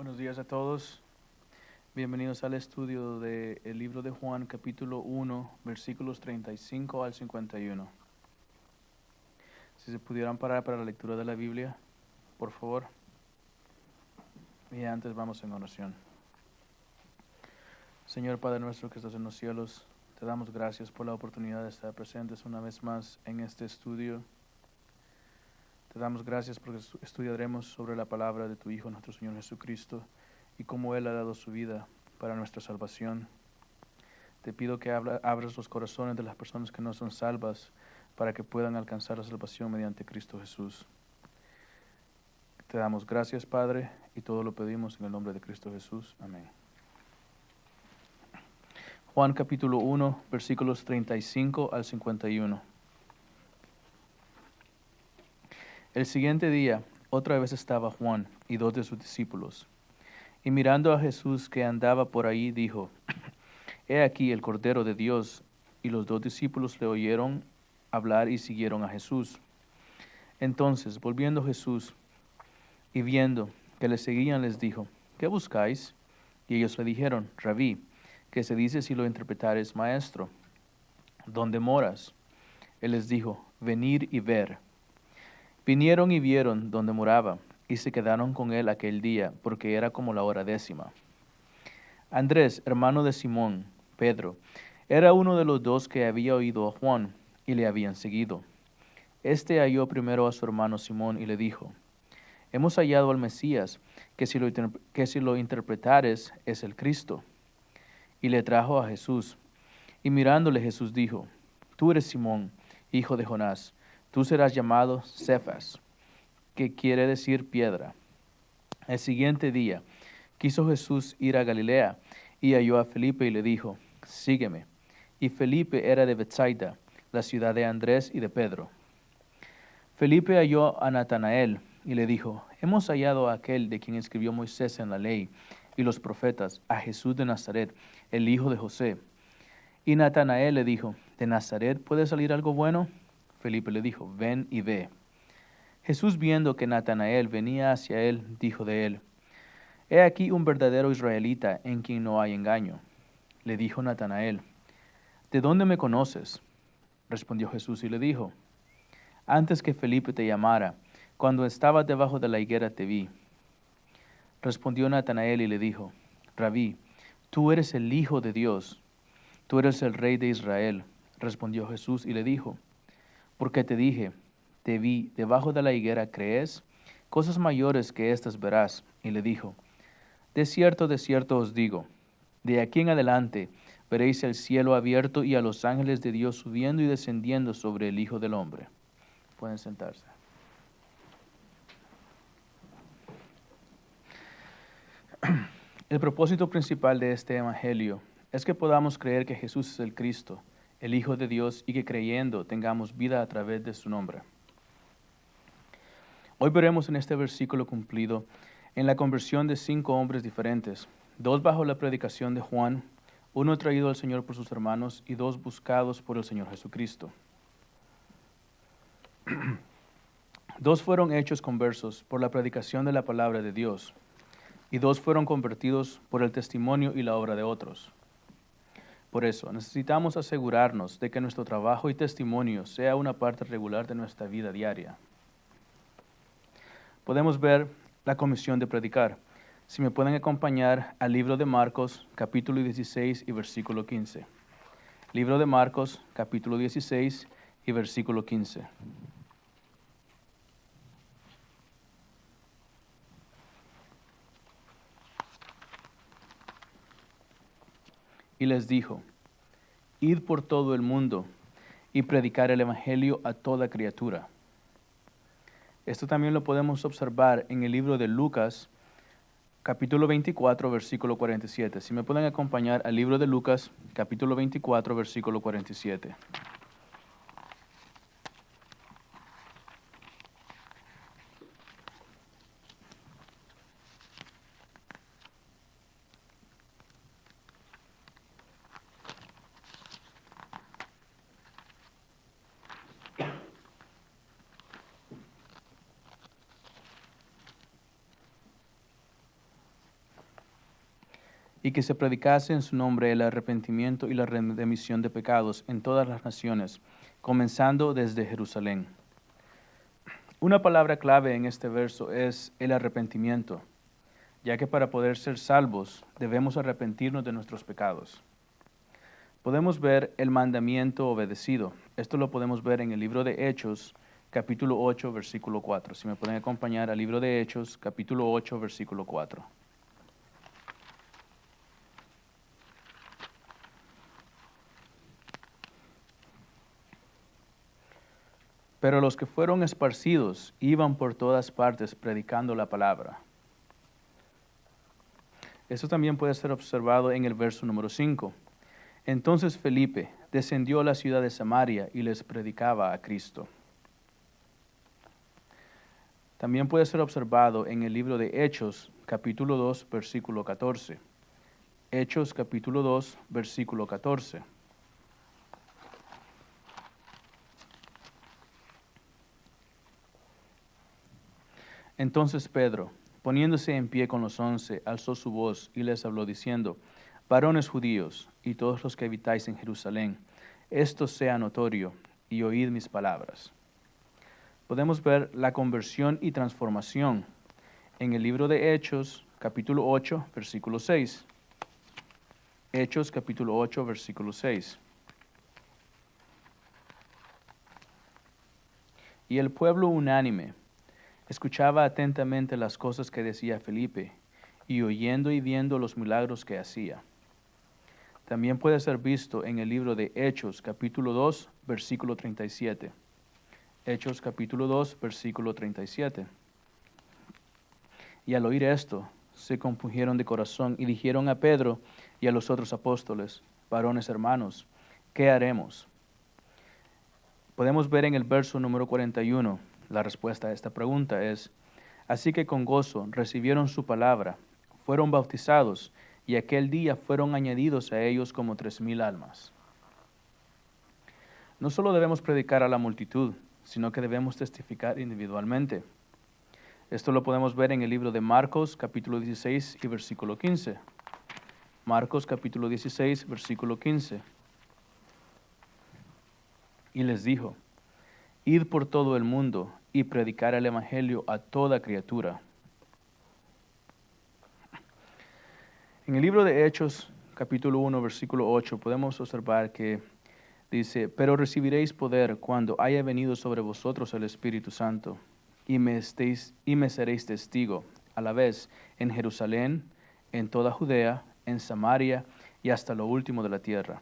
Buenos días a todos. Bienvenidos al estudio del libro de Juan, capítulo 1, versículos 35 al 51. Si se pudieran parar para la lectura de la Biblia, por favor. Y antes vamos en oración. Señor Padre nuestro que estás en los cielos, te damos gracias por la oportunidad de estar presentes una vez más en este estudio. Te damos gracias porque estudiaremos sobre la palabra de tu Hijo, nuestro Señor Jesucristo, y cómo Él ha dado su vida para nuestra salvación. Te pido que abras los corazones de las personas que no son salvas para que puedan alcanzar la salvación mediante Cristo Jesús. Te damos gracias, Padre, y todo lo pedimos en el nombre de Cristo Jesús. Amén. Juan capítulo 1, versículos 35 al 51. El siguiente día, otra vez estaba Juan y dos de sus discípulos. Y mirando a Jesús que andaba por ahí, dijo: He aquí el Cordero de Dios. Y los dos discípulos le oyeron hablar y siguieron a Jesús. Entonces, volviendo Jesús y viendo que le seguían, les dijo: ¿Qué buscáis? Y ellos le dijeron: Rabí, que se dice si lo interpretares, maestro, ¿dónde moras? Él les dijo: Venid y ver. Vinieron y vieron donde moraba, y se quedaron con él aquel día, porque era como la hora 10:00. Andrés, hermano de Simón, Pedro, era uno de los dos que había oído a Juan, y le habían seguido. Este halló primero a su hermano Simón, y le dijo: Hemos hallado al Mesías, que si lo interpretares es el Cristo. Y le trajo a Jesús. Y mirándole Jesús dijo: Tú eres Simón, hijo de Jonás, tú serás llamado Cefas, que quiere decir piedra. El siguiente día quiso Jesús ir a Galilea, y halló a Felipe y le dijo: Sígueme. Y Felipe era de Betsaida, la ciudad de Andrés y de Pedro. Felipe halló a Natanael y le dijo: Hemos hallado a aquel de quien escribió Moisés en la ley y los profetas, a Jesús de Nazaret, el hijo de José. Y Natanael le dijo: ¿De Nazaret puede salir algo bueno? Felipe le dijo: Ven y ve. Jesús, viendo que Natanael venía hacia él, dijo de él: He aquí un verdadero israelita en quien no hay engaño. Le dijo Natanael: ¿De dónde me conoces? Respondió Jesús y le dijo: Antes que Felipe te llamara, cuando estabas debajo de la higuera te vi. Respondió Natanael y le dijo: Rabí, tú eres el Hijo de Dios, tú eres el Rey de Israel. Respondió Jesús y le dijo: Porque te dije, te vi debajo de la higuera, ¿crees? Cosas mayores que estas verás. Y le dijo: de cierto os digo, de aquí en adelante veréis el cielo abierto y a los ángeles de Dios subiendo y descendiendo sobre el Hijo del Hombre. Pueden sentarse. El propósito principal de este evangelio es que podamos creer que Jesús es el Cristo, el Hijo de Dios, y que creyendo tengamos vida a través de su nombre. Hoy veremos en este versículo cumplido en la conversión de 5 hombres diferentes, 2 bajo la predicación de Juan, 1 traído al Señor por sus hermanos y 2 buscados por el Señor Jesucristo. 2 fueron hechos conversos por la predicación de la palabra de Dios, y 2 fueron convertidos por el testimonio y la obra de otros. Por eso, necesitamos asegurarnos de que nuestro trabajo y testimonio sea una parte regular de nuestra vida diaria. Podemos ver la comisión de predicar. Si me pueden acompañar al libro de Marcos, capítulo 16 y versículo 15. Libro de Marcos, capítulo 16 y versículo 15. Y les dijo: Id por todo el mundo y predicar el evangelio a toda criatura. Esto también lo podemos observar en el libro de Lucas, capítulo 24, versículo 47. Si me pueden acompañar al libro de Lucas, capítulo 24, versículo 47. y que se predicase en su nombre el arrepentimiento y la remisión de pecados en todas las naciones, comenzando desde Jerusalén. Una palabra clave en este verso es el arrepentimiento, ya que para poder ser salvos debemos arrepentirnos de nuestros pecados. Podemos ver el mandamiento obedecido. Esto lo podemos ver en el libro de Hechos, capítulo 8, versículo 4. Si me pueden acompañar al libro de Hechos, capítulo 8, versículo 4. Pero los que fueron esparcidos iban por todas partes predicando la palabra. Esto también puede ser observado en el verso número 5. Entonces Felipe descendió a la ciudad de Samaria y les predicaba a Cristo. También puede ser observado en el libro de Hechos, capítulo 2, versículo 14. Hechos, capítulo 2, versículo 14. Entonces Pedro, poniéndose en pie con los 11, alzó su voz y les habló diciendo: Varones judíos y todos los que habitáis en Jerusalén, esto sea notorio y oíd mis palabras. Podemos ver la conversión y transformación en el libro de Hechos, capítulo 8, versículo 6. Hechos, capítulo 8, versículo 6. Y el pueblo unánime escuchaba atentamente las cosas que decía Felipe, y oyendo y viendo los milagros que hacía. También puede ser visto en el libro de Hechos, capítulo 2, versículo 37. Hechos, capítulo 2, versículo 37. Y al oír esto, se compungieron de corazón y dijeron a Pedro y a los otros apóstoles: Varones hermanos, ¿qué haremos? Podemos ver en el verso número 41, la respuesta a esta pregunta es: así que con gozo recibieron su palabra, fueron bautizados, y aquel día fueron añadidos a ellos como 3,000 almas. No solo debemos predicar a la multitud, sino que debemos testificar individualmente. Esto lo podemos ver en el libro de Marcos, capítulo 16 y versículo 15. Marcos, capítulo 16, versículo 15. Y les dijo: Id por todo el mundo y predicar el evangelio a toda criatura. En el libro de Hechos, capítulo 1, versículo 8, podemos observar que dice: Pero recibiréis poder cuando haya venido sobre vosotros el Espíritu Santo, y me seréis testigo, a la vez en Jerusalén, en toda Judea, en Samaria y hasta lo último de la tierra.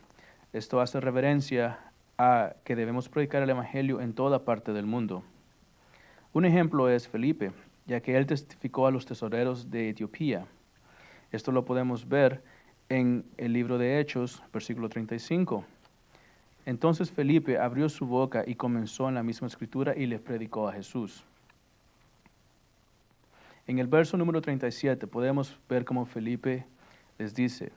Esto hace referencia a que debemos predicar el evangelio en toda parte del mundo. Un ejemplo es Felipe, ya que él testificó a los tesoreros de Etiopía. Esto lo podemos ver en el libro de Hechos, versículo 35. Entonces Felipe abrió su boca y comenzó en la misma escritura y le predicó a Jesús. En el verso número 37 podemos ver cómo Felipe les dice: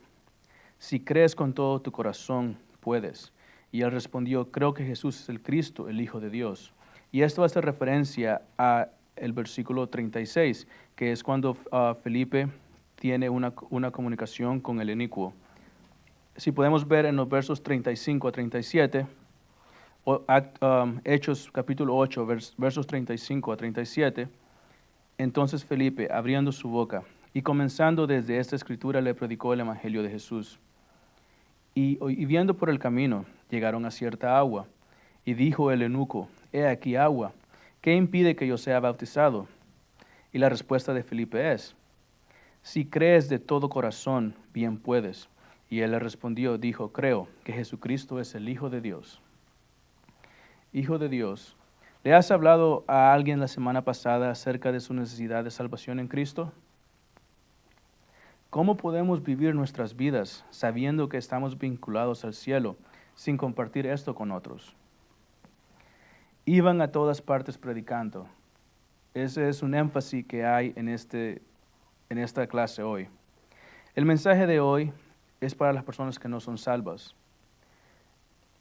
si crees con todo tu corazón, puedes. Y él respondió: creo que Jesús es el Cristo, el Hijo de Dios. Y esto hace referencia a el versículo 36, que es cuando Felipe tiene una comunicación con el inicuo. Si podemos ver en los versos 35 a 37, Hechos capítulo 8, versos 35 a 37, entonces Felipe, abriendo su boca y comenzando desde esta escritura, le predicó el evangelio de Jesús. Y viendo por el camino, llegaron a cierta agua, y dijo el eunuco: he aquí agua, ¿qué impide que yo sea bautizado? Y la respuesta de Felipe es: si crees de todo corazón, bien puedes. Y él le respondió, dijo: creo que Jesucristo es el Hijo de Dios. Hijo de Dios. ¿Le has hablado a alguien la semana pasada acerca de su necesidad de salvación en Cristo? ¿Cómo podemos vivir nuestras vidas sabiendo que estamos vinculados al cielo sin compartir esto con otros? Iban a todas partes predicando. Ese es un énfasis que hay en esta clase hoy. El mensaje de hoy es para las personas que no son salvas.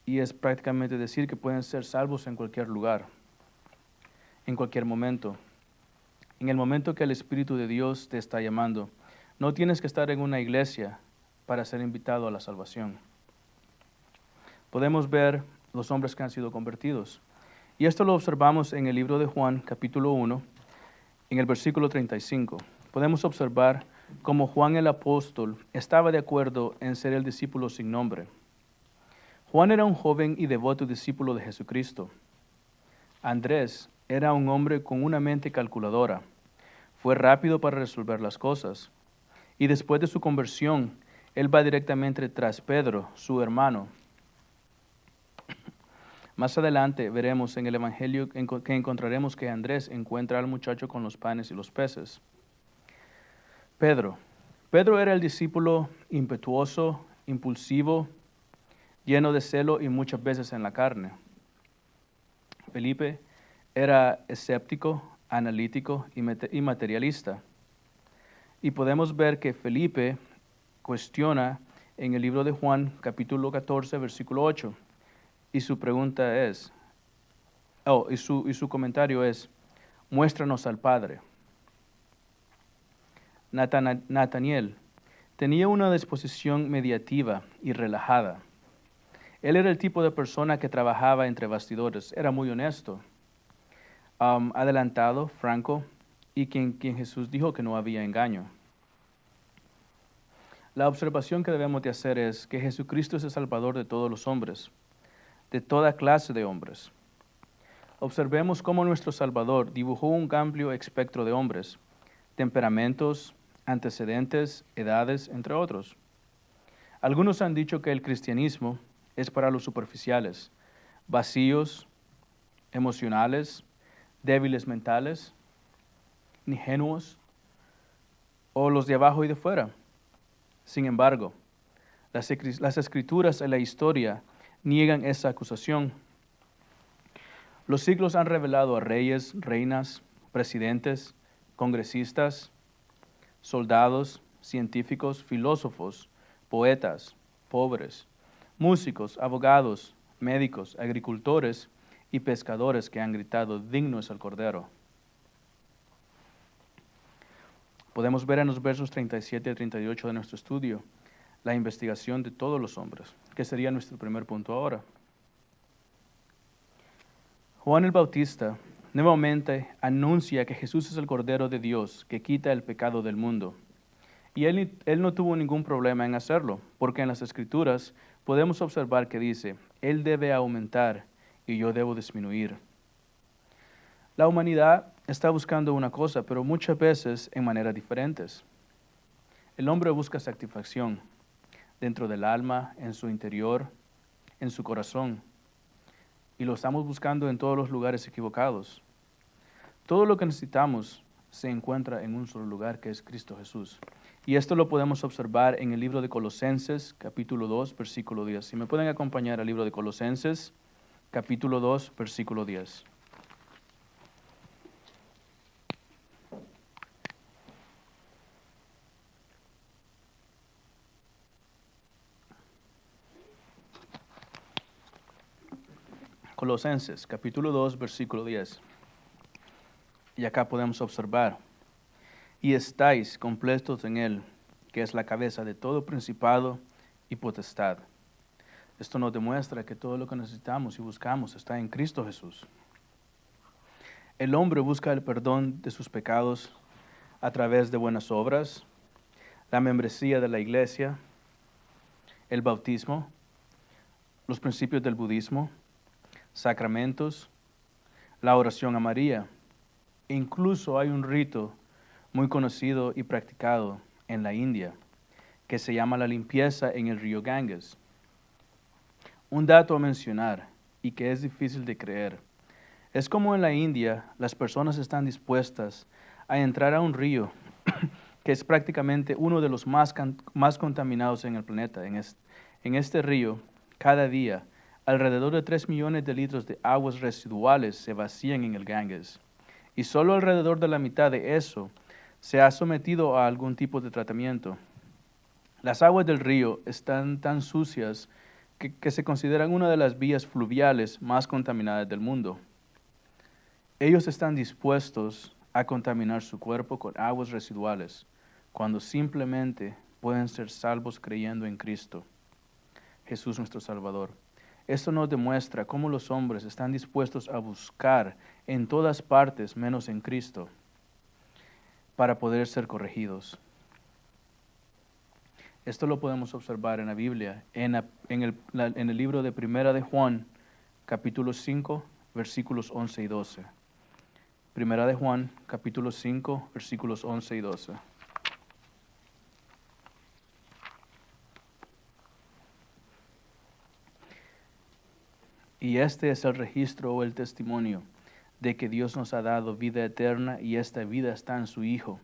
Y es prácticamente decir que pueden ser salvos en cualquier lugar, en cualquier momento. En el momento que el Espíritu de Dios te está llamando, no tienes que estar en una iglesia para ser invitado a la salvación. Podemos ver los hombres que han sido convertidos. Y esto lo observamos en el libro de Juan, capítulo 1, en el versículo 35. Podemos observar cómo Juan el apóstol estaba de acuerdo en ser el discípulo sin nombre. Juan era un joven y devoto discípulo de Jesucristo. Andrés era un hombre con una mente calculadora. Fue rápido para resolver las cosas. Y después de su conversión, él va directamente tras Pedro, su hermano. Más adelante veremos en el Evangelio que encontraremos que Andrés encuentra al muchacho con los panes y los peces. Pedro era el discípulo impetuoso, impulsivo, lleno de celo y muchas veces en la carne. Felipe era escéptico, analítico y materialista. Y podemos ver que Felipe cuestiona en el libro de Juan, capítulo 14, versículo 8. Y su pregunta es, y su comentario es, muéstranos al Padre. Nataniel tenía una disposición mediativa y relajada. Él era el tipo de persona que trabajaba entre bastidores, era muy honesto, adelantado, franco, y quien Jesús dijo que no había engaño. La observación que debemos de hacer es que Jesucristo es el Salvador de todos los hombres, de toda clase de hombres. Observemos cómo nuestro Salvador dibujó un amplio espectro de hombres, temperamentos, antecedentes, edades, entre otros. Algunos han dicho que el cristianismo es para los superficiales, vacíos, emocionales, débiles mentales, ingenuos, o los de abajo y de fuera. Sin embargo, las escrituras y la historia niegan esa acusación. Los siglos han revelado a reyes, reinas, presidentes, congresistas, soldados, científicos, filósofos, poetas, pobres, músicos, abogados, médicos, agricultores y pescadores que han gritado, digno es el Cordero. Podemos ver en los versos 37 y 38 de nuestro estudio la investigación de todos los hombres, que sería nuestro primer punto ahora. Juan el Bautista nuevamente anuncia que Jesús es el Cordero de Dios que quita el pecado del mundo. Y él no tuvo ningún problema en hacerlo, porque en las Escrituras podemos observar que dice, Él debe aumentar y yo debo disminuir. La humanidad está buscando una cosa, pero muchas veces en maneras diferentes. El hombre busca satisfacción dentro del alma, en su interior, en su corazón. Y lo estamos buscando en todos los lugares equivocados. Todo lo que necesitamos se encuentra en un solo lugar, que es Cristo Jesús. Y esto lo podemos observar en el libro de Colosenses, capítulo 2, versículo 10. Si me pueden acompañar al libro de Colosenses, capítulo 2, versículo 10. Colosenses, capítulo 2, versículo 10. Y acá podemos observar, y estáis completos en Él, que es la cabeza de todo principado y potestad. Esto nos demuestra que todo lo que necesitamos y buscamos está en Cristo Jesús. El hombre busca el perdón de sus pecados a través de buenas obras, la membresía de la iglesia, el bautismo, los principios del budismo, sacramentos, la oración a María. Incluso hay un rito muy conocido y practicado en la India que se llama la limpieza en el río Ganges. Un dato a mencionar y que es difícil de creer es como en la India las personas están dispuestas a entrar a un río que es prácticamente uno de los más contaminados en el planeta. En este río, cada día, alrededor de 3 millones de litros de aguas residuales se vacían en el Ganges. Y solo alrededor de la mitad de eso se ha sometido a algún tipo de tratamiento. Las aguas del río están tan sucias que se consideran una de las vías fluviales más contaminadas del mundo. Ellos están dispuestos a contaminar su cuerpo con aguas residuales, cuando simplemente pueden ser salvos creyendo en Cristo, Jesús nuestro Salvador. Esto nos demuestra cómo los hombres están dispuestos a buscar en todas partes menos en Cristo para poder ser corregidos. Esto lo podemos observar en la Biblia, en el libro de Primera de Juan, capítulo 5, versículos 11 y 12. Primera de Juan, capítulo 5, versículos 11 y 12. Y este es el registro o el testimonio de que Dios nos ha dado vida eterna y esta vida está en su Hijo.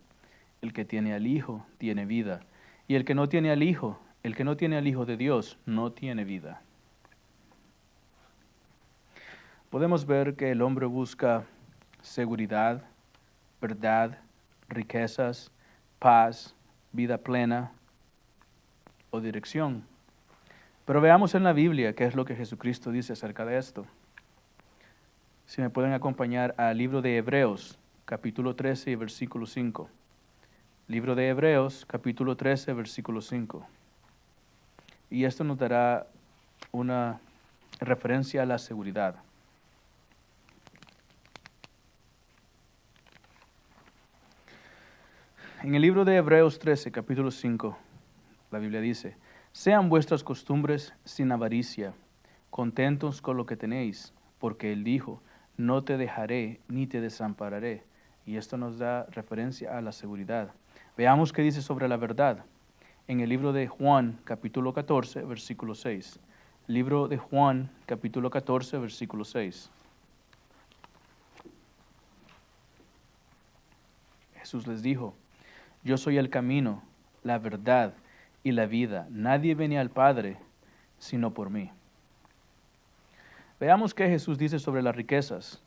El que tiene al Hijo tiene vida. Y el que no tiene al Hijo, el que no tiene al Hijo de Dios, no tiene vida. Podemos ver que el hombre busca seguridad, verdad, riquezas, paz, vida plena o dirección. Pero veamos en la Biblia qué es lo que Jesucristo dice acerca de esto. Si me pueden acompañar al libro de Hebreos, capítulo 13 y versículo 5. Libro de Hebreos, capítulo 13, versículo 5. Y esto nos dará una referencia a la seguridad. En el libro de Hebreos 13, capítulo 5, la Biblia dice: sean vuestras costumbres sin avaricia, contentos con lo que tenéis, porque Él dijo: no te dejaré ni te desampararé. Y esto nos da referencia a la seguridad. Veamos qué dice sobre la verdad. En el libro de Juan, capítulo 14, versículo 6. Libro de Juan, capítulo 14, versículo 6. Jesús les dijo: yo soy el camino, la verdad y la vida. Nadie viene al Padre sino por mí. Veamos qué Jesús dice sobre las riquezas.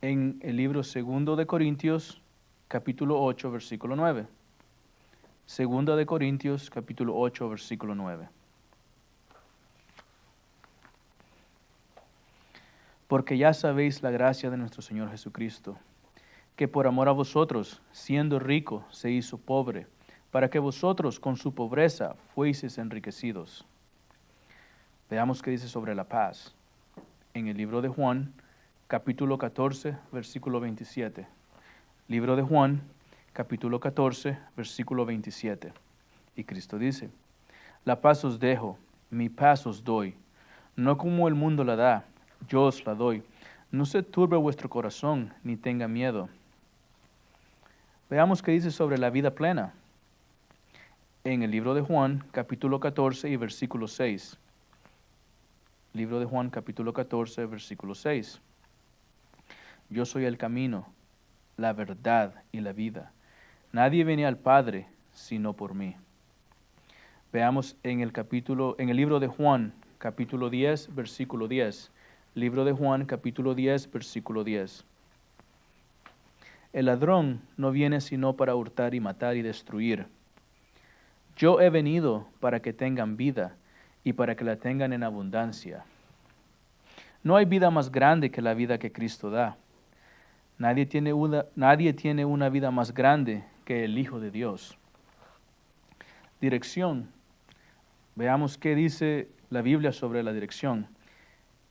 En el libro 2 de Corintios, capítulo 8, versículo 9. 2 de Corintios, capítulo 8, versículo 9. Porque ya sabéis la gracia de nuestro Señor Jesucristo, que por amor a vosotros, siendo rico, se hizo pobre, para que vosotros con su pobreza fueseis enriquecidos. Veamos qué dice sobre la paz. En el libro de Juan, capítulo 14, versículo 27. Libro de Juan, capítulo 14, versículo 27. Y Cristo dice: la paz os dejo, mi paz os doy. No como el mundo la da, yo os la doy. No se turbe vuestro corazón, ni tenga miedo. Veamos qué dice sobre la vida plena. En el libro de Juan, capítulo 14 y versículo 6. Libro de Juan, capítulo 14, versículo 6. Yo soy el camino, la verdad y la vida. Nadie viene al Padre sino por mí. Veamos en el libro de Juan, capítulo 10, versículo 10. Libro de Juan, capítulo 10, versículo 10. El ladrón no viene sino para hurtar y matar y destruir. Yo he venido para que tengan vida y para que la tengan en abundancia. No hay vida más grande que la vida que Cristo da. Nadie tiene una vida más grande que el Hijo de Dios. Dirección. Veamos qué dice la Biblia sobre la dirección.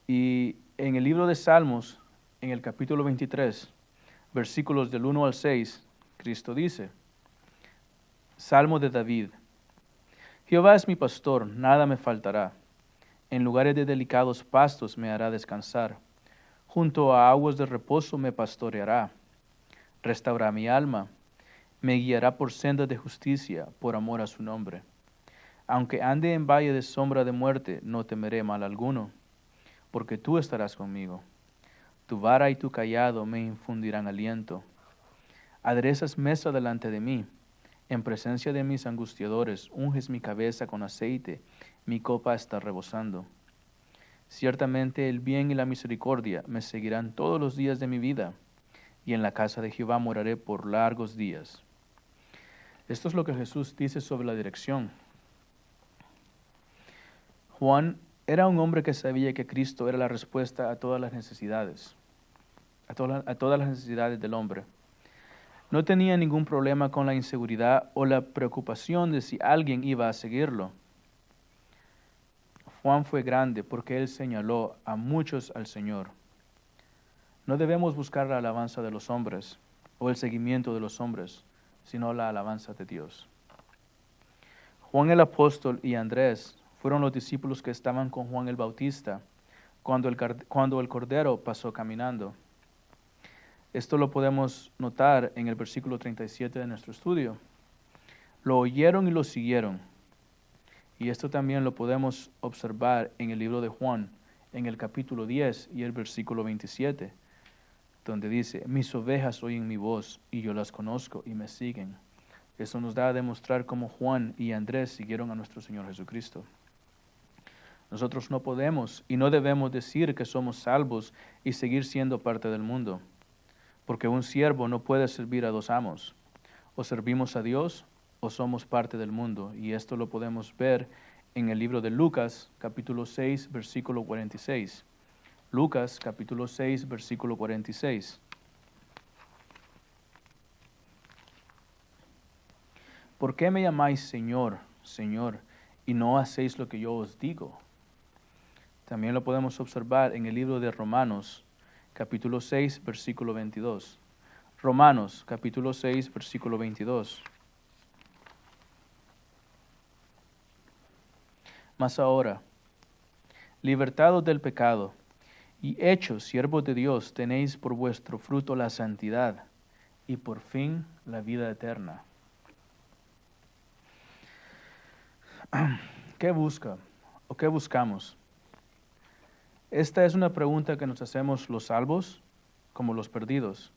Y en el libro de Salmos, en el capítulo 23, versículos del 1 al 6, Cristo dice: Salmo de David. Jehová es mi pastor, nada me faltará. En lugares de delicados pastos me hará descansar. Junto a aguas de reposo me pastoreará. Restaurará mi alma. Me guiará por sendas de justicia, por amor a su nombre. Aunque ande en valle de sombra de muerte, no temeré mal alguno, porque tú estarás conmigo. Tu vara y tu cayado me infundirán aliento. Aderezas mesa delante de mí. En presencia de mis angustiadores, unges mi cabeza con aceite, mi copa está rebosando. Ciertamente el bien y la misericordia me seguirán todos los días de mi vida, y en la casa de Jehová moraré por largos días. Esto es lo que Jesús dice sobre la dirección. Juan era un hombre que sabía que Cristo era la respuesta a todas las necesidades, a todas las necesidades del hombre. No tenía ningún problema con la inseguridad o la preocupación de si alguien iba a seguirlo. Juan fue grande porque él señaló a muchos al Señor. No debemos buscar la alabanza de los hombres o el seguimiento de los hombres, sino la alabanza de Dios. Juan el apóstol y Andrés fueron los discípulos que estaban con Juan el Bautista cuando el Cordero pasó caminando. Esto lo podemos notar en el versículo 37 de nuestro estudio. Lo oyeron y lo siguieron. Y esto también lo podemos observar en el libro de Juan, en el capítulo 10 y el versículo 27, donde dice, mis ovejas oyen mi voz y yo las conozco y me siguen. Eso nos da a demostrar cómo Juan y Andrés siguieron a nuestro Señor Jesucristo. Nosotros no podemos y no debemos decir que somos salvos y seguir siendo parte del mundo, porque un siervo no puede servir a dos amos. O servimos a Dios o somos parte del mundo, y esto lo podemos ver en el libro de Lucas, capítulo 6, versículo 46. Lucas, capítulo 6, versículo 46. ¿Por qué me llamáis Señor, Señor, y no hacéis lo que yo os digo? También lo podemos observar en el libro de Romanos, capítulo 6, versículo 22. Romanos, capítulo 6, versículo 22. Mas ahora, libertados del pecado y hechos siervos de Dios, tenéis por vuestro fruto la santidad y por fin la vida eterna. ¿Qué busca o qué buscamos? Esta es una pregunta que nos hacemos los salvos como los perdidos.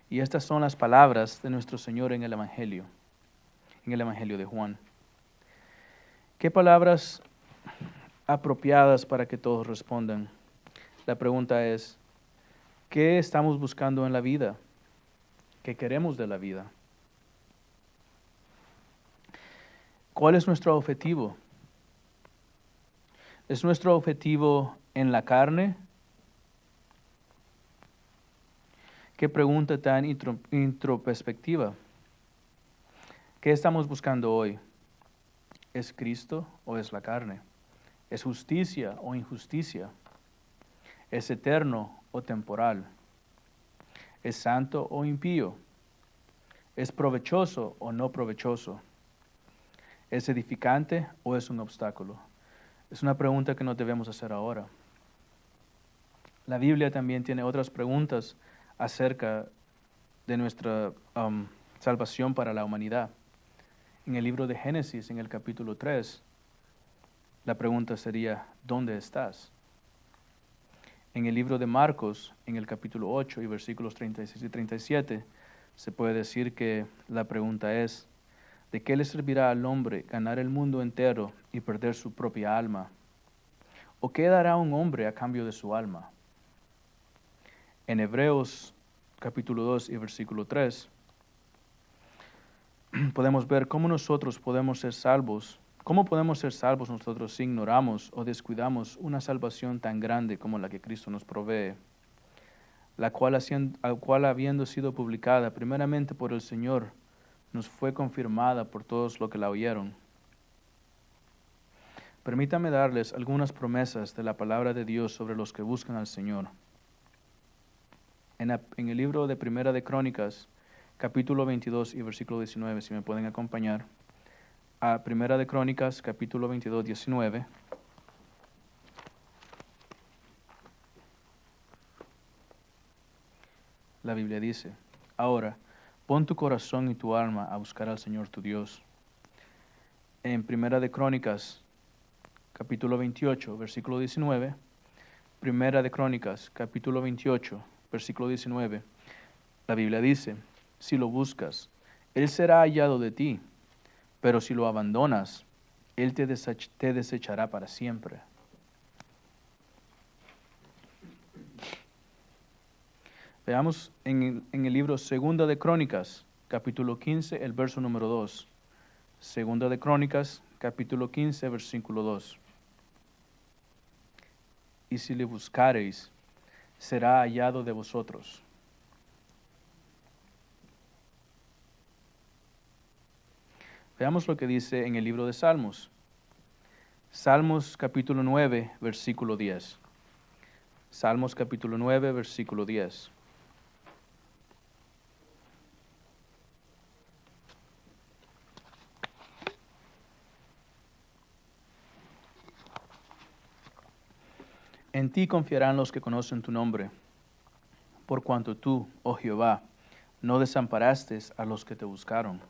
Y estas son las palabras de nuestro Señor en el Evangelio de Juan. ¿Qué palabras apropiadas para que todos respondan? La pregunta es, ¿qué estamos buscando en la vida? ¿Qué queremos de la vida? ¿Cuál es nuestro objetivo? ¿Es nuestro objetivo en la carne? Qué pregunta tan introspectiva. ¿Qué estamos buscando hoy? ¿Es Cristo o es la carne? ¿Es justicia o injusticia? ¿Es eterno o temporal? ¿Es santo o impío? ¿Es provechoso o no provechoso? ¿Es edificante o es un obstáculo? Es una pregunta que nos debemos hacer ahora. La Biblia también tiene otras preguntas acerca de nuestra salvación para la humanidad. En el libro de Génesis, en el capítulo 3, la pregunta sería, ¿dónde estás? En el libro de Marcos, en el capítulo 8 y versículos 36 y 37, se puede decir que la pregunta es, ¿de qué le servirá al hombre ganar el mundo entero y perder su propia alma? ¿O qué dará un hombre a cambio de su alma? En Hebreos capítulo 2 y versículo 3, podemos ver cómo nosotros podemos ser salvos. ¿Cómo podemos ser salvos nosotros si ignoramos o descuidamos una salvación tan grande como la que Cristo nos provee? La cual habiendo sido publicada primeramente por el Señor, nos fue confirmada por todos los que la oyeron. Permítame darles algunas promesas de la palabra de Dios sobre los que buscan al Señor. En el libro de Primera de Crónicas, capítulo 22 y versículo 19, si me pueden acompañar, a Primera de Crónicas, capítulo 22, 19. La Biblia dice, ahora, pon tu corazón y tu alma a buscar al Señor tu Dios. En Primera de Crónicas, capítulo 28, versículo 19, Primera de Crónicas, capítulo 28, versículo 19, la Biblia dice, si lo buscas, Él será hallado de ti, pero si lo abandonas, Él te desechará para siempre. Veamos en el libro Segunda de Crónicas, capítulo 15, el verso número 2. Segunda de Crónicas, capítulo 15, versículo 2. Y si le buscareis, será hallado de vosotros. Veamos lo que dice en el libro de Salmos. Salmos capítulo 9, versículo 10. Salmos capítulo 9, versículo 10. En ti confiarán los que conocen tu nombre, por cuanto tú, oh Jehová, no desamparaste a los que te buscaron.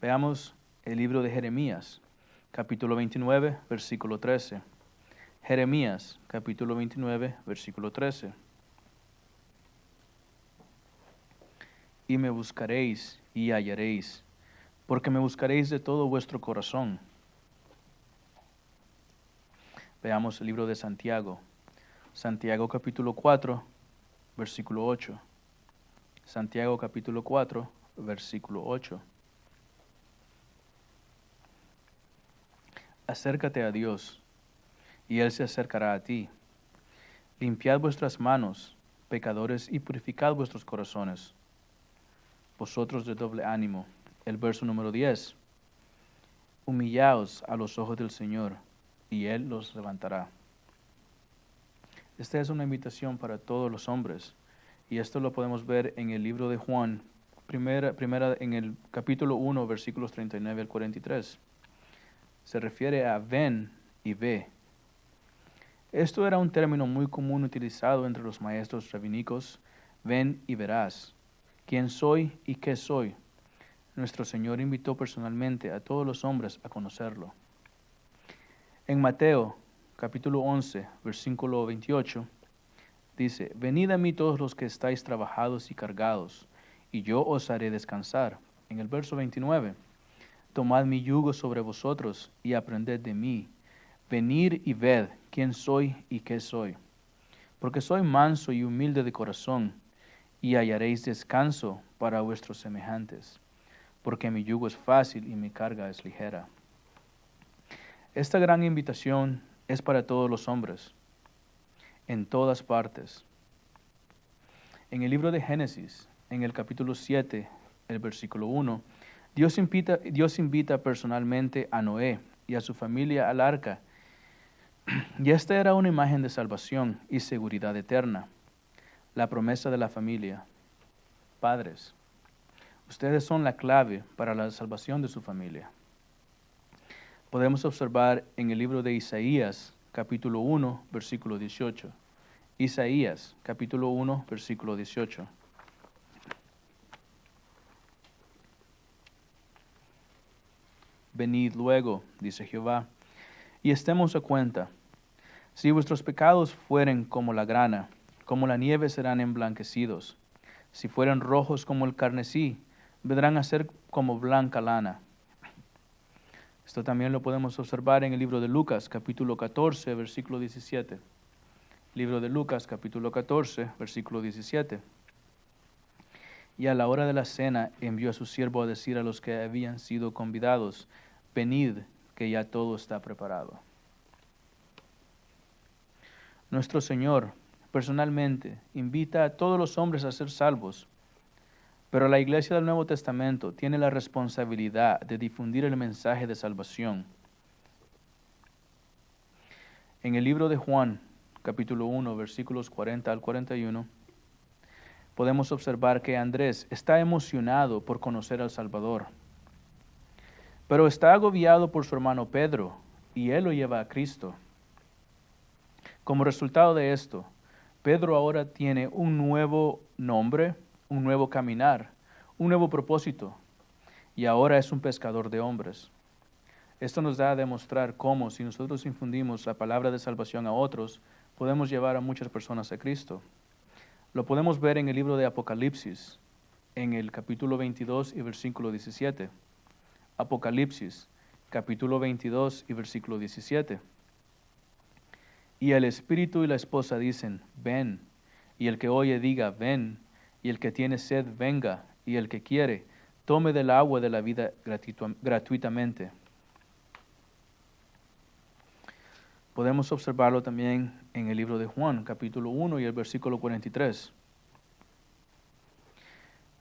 Veamos el libro de Jeremías, capítulo 29, versículo 13. Jeremías, capítulo 29, versículo 13. Y me buscaréis y hallaréis, porque me buscaréis de todo vuestro corazón. Veamos el libro de Santiago. Santiago capítulo 4, versículo 8. Santiago capítulo 4, versículo 8. Acércate a Dios, y Él se acercará a ti. Limpiad vuestras manos, pecadores, y purificad vuestros corazones, vosotros de doble ánimo. El verso número 10. Humillaos a los ojos del Señor, y Él los levantará. Esta es una invitación para todos los hombres, y esto lo podemos ver en el libro de Juan, primera en el capítulo 1, versículos 39 al 43. Se refiere a ven y ve. Esto era un término muy común utilizado entre los maestros rabínicos. Ven y verás. ¿Quién soy y qué soy? Nuestro Señor invitó personalmente a todos los hombres a conocerlo. En Mateo, capítulo 11, versículo 28, dice, venid a mí todos los que estáis trabajados y cargados, y yo os haré descansar. En el verso 29, tomad mi yugo sobre vosotros y aprended de mí. Venid y ved quién soy y qué soy. Porque soy manso y humilde de corazón, y hallaréis descanso para vuestros semejantes. Porque mi yugo es fácil y mi carga es ligera. Esta gran invitación es para todos los hombres, en todas partes. En el libro de Génesis, en el capítulo 7, el versículo 1, Dios invita personalmente a Noé y a su familia al arca. Y esta era una imagen de salvación y seguridad eterna, la promesa de la familia. Padres, ustedes son la clave para la salvación de su familia. Podemos observar en el libro de Isaías, capítulo 1, versículo 18. Isaías, capítulo 1, versículo 18. Venid luego, dice Jehová, y estemos a cuenta. Si vuestros pecados fueren como la grana, como la nieve serán emblanquecidos. Si fueren rojos como el carmesí, vendrán a ser como blanca lana. Esto también lo podemos observar en el libro de Lucas, capítulo 14, versículo 17. Libro de Lucas, capítulo 14, versículo 17. Y a la hora de la cena envió a su siervo a decir a los que habían sido convidados, venid, que ya todo está preparado. Nuestro Señor, personalmente, invita a todos los hombres a ser salvos, pero la Iglesia del Nuevo Testamento tiene la responsabilidad de difundir el mensaje de salvación. En el libro de Juan, capítulo 1, versículos 40 al 41, podemos observar que Andrés está emocionado por conocer al Salvador, pero está agobiado por su hermano Pedro, y él lo lleva a Cristo. Como resultado de esto, Pedro ahora tiene un nuevo nombre, un nuevo caminar, un nuevo propósito, y ahora es un pescador de hombres. Esto nos da a demostrar cómo, si nosotros infundimos la palabra de salvación a otros, podemos llevar a muchas personas a Cristo. Lo podemos ver en el libro de Apocalipsis, en el capítulo 22 y versículo 17. Apocalipsis, capítulo 22 y versículo 17. Y el Espíritu y la esposa dicen, ven, y el que oye diga, ven, y el que tiene sed, venga, y el que quiere, tome del agua de la vida gratuitamente. Podemos observarlo también en el libro de Juan, capítulo 1 y el versículo 43.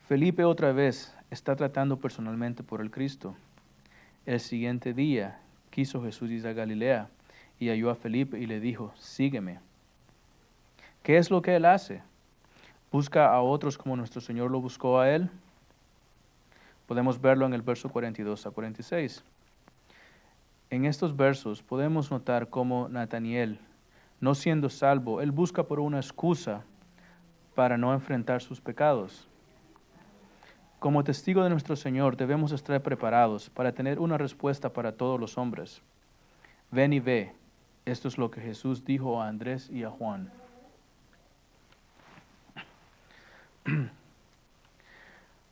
Felipe otra vez está tratando personalmente por el Cristo. El siguiente día quiso Jesús ir a Galilea y halló a Felipe y le dijo, sígueme. ¿Qué es lo que él hace? ¿Busca a otros como nuestro Señor lo buscó a él? Podemos verlo en el verso 42 a 46. En estos versos podemos notar cómo Nataniel, no siendo salvo, él busca por una excusa para no enfrentar sus pecados. Como testigo de nuestro Señor debemos estar preparados para tener una respuesta para todos los hombres. Ven y ve. Esto es lo que Jesús dijo a Andrés y a Juan.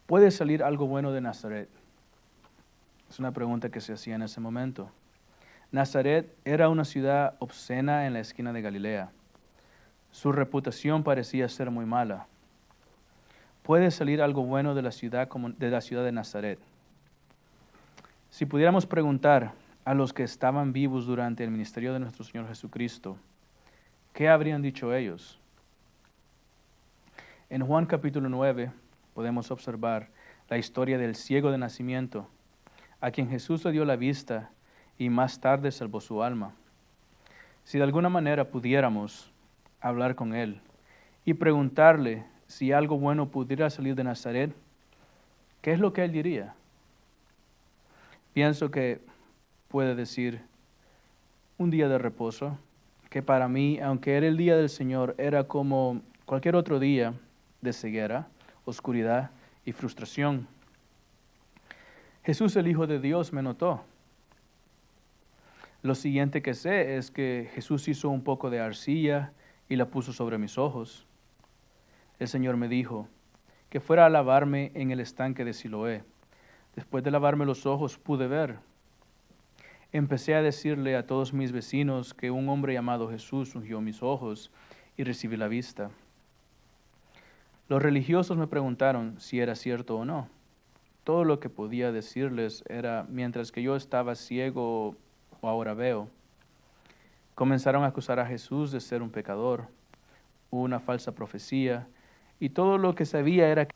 ¿Puede salir algo bueno de Nazaret? Es una pregunta que se hacía en ese momento. Nazaret era una ciudad obscena en la esquina de Galilea. Su reputación parecía ser muy mala. ¿Puede salir algo bueno de la ciudad de Nazaret? Si pudiéramos preguntar a los que estaban vivos durante el ministerio de nuestro Señor Jesucristo, ¿qué habrían dicho ellos? En Juan capítulo 9 podemos observar la historia del ciego de nacimiento, a quien Jesús le dio la vista y más tarde salvó su alma. Si de alguna manera pudiéramos hablar con él y preguntarle si algo bueno pudiera salir de Nazaret, ¿qué es lo que él diría? Pienso que puede decir un día de reposo, que para mí, aunque era el día del Señor, era como cualquier otro día de ceguera, oscuridad y frustración. Jesús, el Hijo de Dios, me notó. Lo siguiente que sé es que Jesús hizo un poco de arcilla y la puso sobre mis ojos. El Señor me dijo que fuera a lavarme en el estanque de Siloé. Después de lavarme los ojos pude ver. Empecé a decirle a todos mis vecinos que un hombre llamado Jesús ungió mis ojos y recibí la vista. Los religiosos me preguntaron si era cierto o no. Todo lo que podía decirles era, mientras que yo estaba ciego o ahora veo. Comenzaron a acusar a Jesús de ser un pecador, una falsa profecía, y todo lo que sabía era que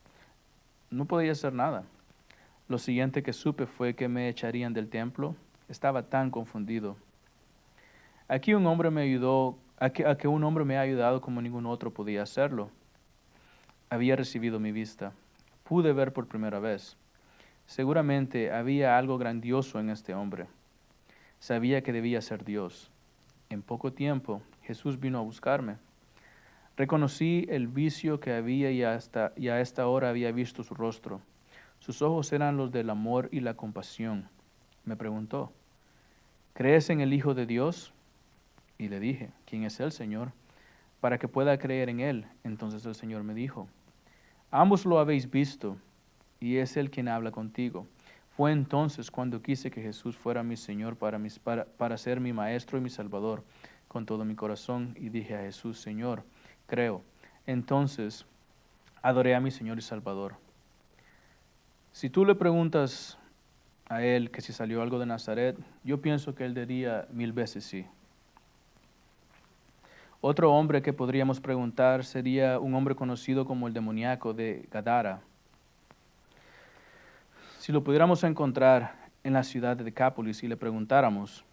no podía hacer nada. Lo siguiente que supe fue que me echarían del templo. Estaba tan confundido. Aquí un hombre me ayudó, a que un hombre me ha ayudado como ningún otro podía hacerlo. Había recibido mi vista. Pude ver por primera vez. Seguramente había algo grandioso en este hombre. Sabía que debía ser Dios. En poco tiempo, Jesús vino a buscarme. Reconocí el vicio que había y a esta hora había visto su rostro. Sus ojos eran los del amor y la compasión. Me preguntó, ¿crees en el Hijo de Dios? Y le dije, ¿quién es el Señor? Para que pueda creer en él. Entonces el Señor me dijo, ambos lo habéis visto, y es él quien habla contigo. Fue entonces cuando quise que Jesús fuera mi Señor para ser mi Maestro y mi Salvador con todo mi corazón, y dije a Jesús, Señor, creo. Entonces adoré a mi Señor y Salvador. Si tú le preguntas a él que si salió algo de Nazaret, yo pienso que él diría 1000 veces sí. Otro hombre que podríamos preguntar sería un hombre conocido como el demoníaco de Gadara. Si lo pudiéramos encontrar en la ciudad de Decápolis y le preguntáramos,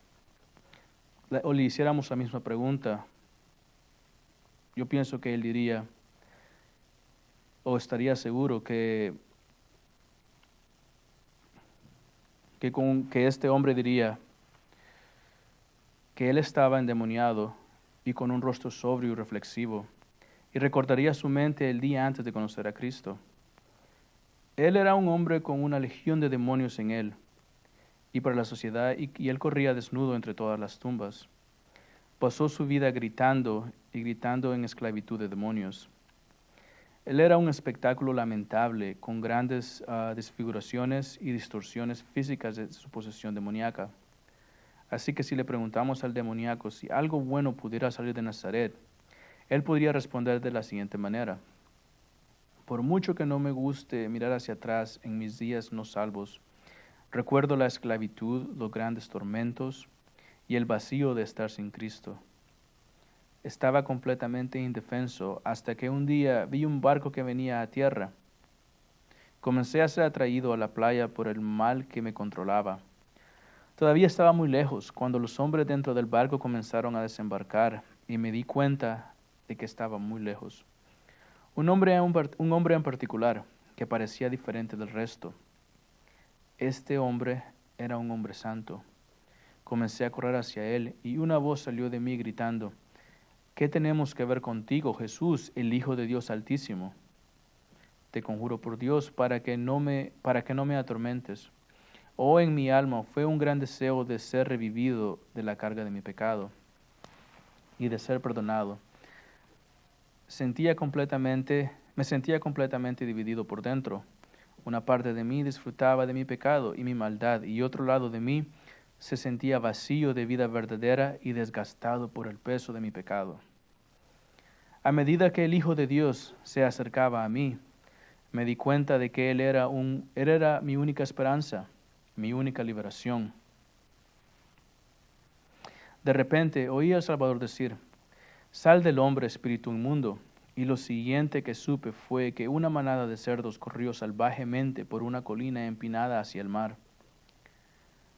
o le hiciéramos la misma pregunta, yo pienso que él diría, o estaría seguro que este hombre diría que él estaba endemoniado y con un rostro sobrio y reflexivo, y recordaría su mente el día antes de conocer a Cristo. Él era un hombre con una legión de demonios en él, y para la sociedad, y él corría desnudo entre todas las tumbas. Pasó su vida gritando y gritando en esclavitud de demonios. Él era un espectáculo lamentable, con grandes desfiguraciones y distorsiones físicas de su posesión demoníaca. Así que si le preguntamos al demoníaco si algo bueno pudiera salir de Nazaret, él podría responder de la siguiente manera. Por mucho que no me guste mirar hacia atrás en mis días no salvos, recuerdo la esclavitud, los grandes tormentos y el vacío de estar sin Cristo. Estaba completamente indefenso hasta que un día vi un barco que venía a tierra. Comencé a ser atraído a la playa por el mal que me controlaba. Todavía estaba muy lejos cuando los hombres dentro del barco comenzaron a desembarcar y me di cuenta de que estaba muy lejos. Un hombre en particular que parecía diferente del resto. Este hombre era un hombre santo. Comencé a correr hacia él y una voz salió de mí gritando: ¿Qué tenemos que ver contigo, Jesús, el Hijo de Dios Altísimo? Te conjuro por Dios para que no me atormentes. Oh, en mi alma fue un gran deseo de ser revivido de la carga de mi pecado y de ser perdonado. Me sentía completamente dividido por dentro. Una parte de mí disfrutaba de mi pecado y mi maldad, y otro lado de mí se sentía vacío de vida verdadera y desgastado por el peso de mi pecado. A medida que el Hijo de Dios se acercaba a mí, me di cuenta de que Él era mi única esperanza, mi única liberación. De repente oí al Salvador decir: Sal del hombre, espíritu inmundo. Y lo siguiente que supe fue que una manada de cerdos corrió salvajemente por una colina empinada hacia el mar.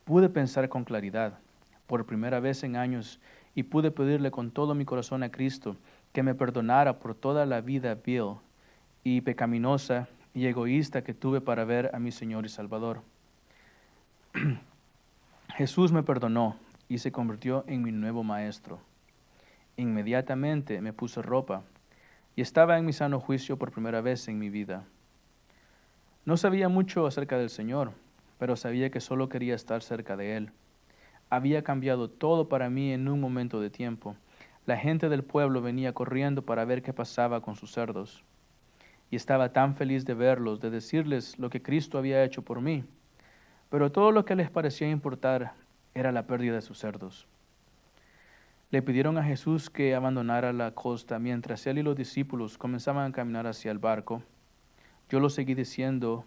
Pude pensar con claridad, por primera vez en años, y pude pedirle con todo mi corazón a Cristo que me perdonara por toda la vida vil y pecaminosa y egoísta que tuve para ver a mi Señor y Salvador. Jesús me perdonó y se convirtió en mi nuevo maestro. Inmediatamente me puse ropa y estaba en mi sano juicio por primera vez en mi vida. No sabía mucho acerca del Señor, pero sabía que solo quería estar cerca de Él. Había cambiado todo para mí en un momento de tiempo. La gente del pueblo venía corriendo para ver qué pasaba con sus cerdos. Y estaba tan feliz de verlos, de decirles lo que Cristo había hecho por mí. Pero todo lo que les parecía importar era la pérdida de sus cerdos. Le pidieron a Jesús que abandonara la costa mientras él y los discípulos comenzaban a caminar hacia el barco. Yo lo seguí diciendo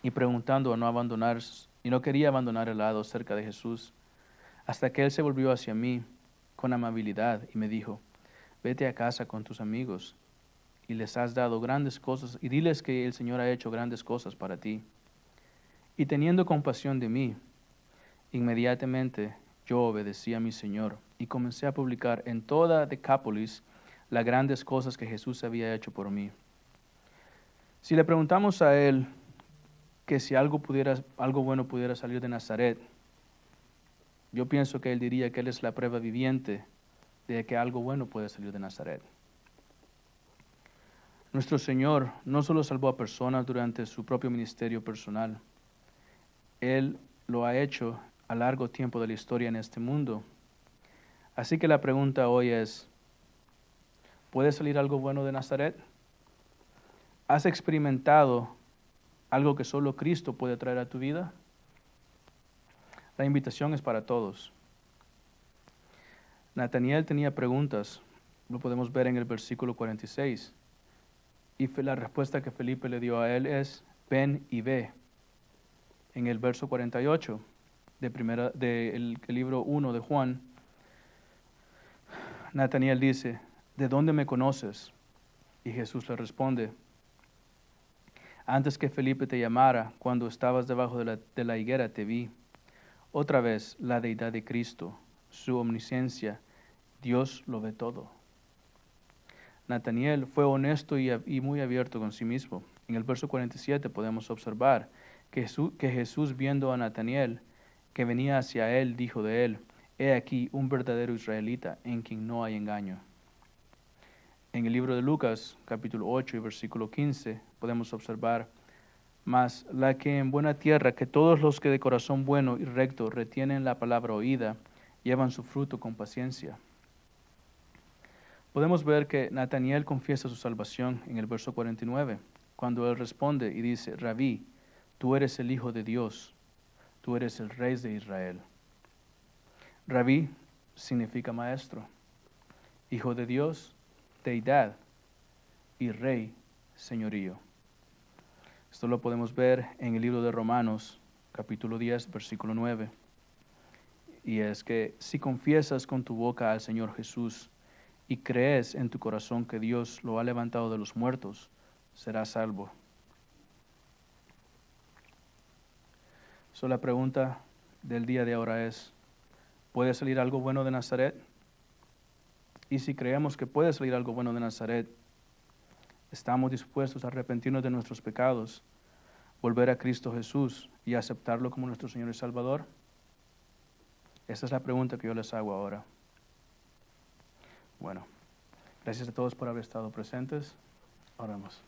y preguntando a no abandonar, y no quería abandonar el lado cerca de Jesús, hasta que él se volvió hacia mí con amabilidad y me dijo: Vete a casa con tus amigos y les has dado grandes cosas, y diles que el Señor ha hecho grandes cosas para ti. Y teniendo compasión de mí, inmediatamente yo obedecí a mi Señor y comencé a publicar en toda Decápolis las grandes cosas que Jesús había hecho por mí. Si le preguntamos a él que si algo bueno pudiera salir de Nazaret, yo pienso que él diría que él es la prueba viviente de que algo bueno puede salir de Nazaret. Nuestro Señor no solo salvó a personas durante su propio ministerio personal, Él lo ha hecho a largo tiempo de la historia en este mundo. Así que la pregunta hoy es: ¿puede salir algo bueno de Nazaret? ¿Has experimentado algo que solo Cristo puede traer a tu vida? La invitación es para todos. Nataniel tenía preguntas, lo podemos ver en el versículo 46. Y la respuesta que Felipe le dio a él es: ven y ve. En el verso 48 del libro 1 de Juan, Nataniel dice: ¿de dónde me conoces? Y Jesús le responde: antes que Felipe te llamara, cuando estabas debajo de la higuera, te vi. Otra vez, la deidad de Cristo, su omnisciencia, Dios lo ve todo. Nataniel fue honesto y muy abierto con sí mismo. En el verso 47 podemos observar que Jesús, viendo a Nataniel que venía hacia él, dijo de él: he aquí un verdadero israelita en quien no hay engaño. En el libro de Lucas, capítulo 8 y versículo 15, podemos observar: mas la que en buena tierra, que todos los que de corazón bueno y recto retienen la palabra oída, llevan su fruto con paciencia. Podemos ver que Nataniel confiesa su salvación en el verso 49, cuando él responde y dice: Rabí, tú eres el Hijo de Dios, tú eres el Rey de Israel. Rabí significa maestro, Hijo de Dios, deidad, y Rey, señorío. Esto lo podemos ver en el libro de Romanos, capítulo 10, versículo 9. Y es que si confiesas con tu boca al Señor Jesús y crees en tu corazón que Dios lo ha levantado de los muertos, serás salvo. So, la pregunta del día de ahora es, ¿puede salir algo bueno de Nazaret? Y si creemos que puede salir algo bueno de Nazaret, ¿estamos dispuestos a arrepentirnos de nuestros pecados, volver a Cristo Jesús y aceptarlo como nuestro Señor y Salvador? Esa es la pregunta que yo les hago ahora. Bueno, gracias a todos por haber estado presentes. Oramos.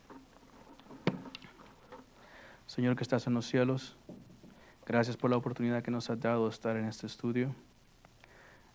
Señor que estás en los cielos, gracias por la oportunidad que nos has dado de estar en este estudio.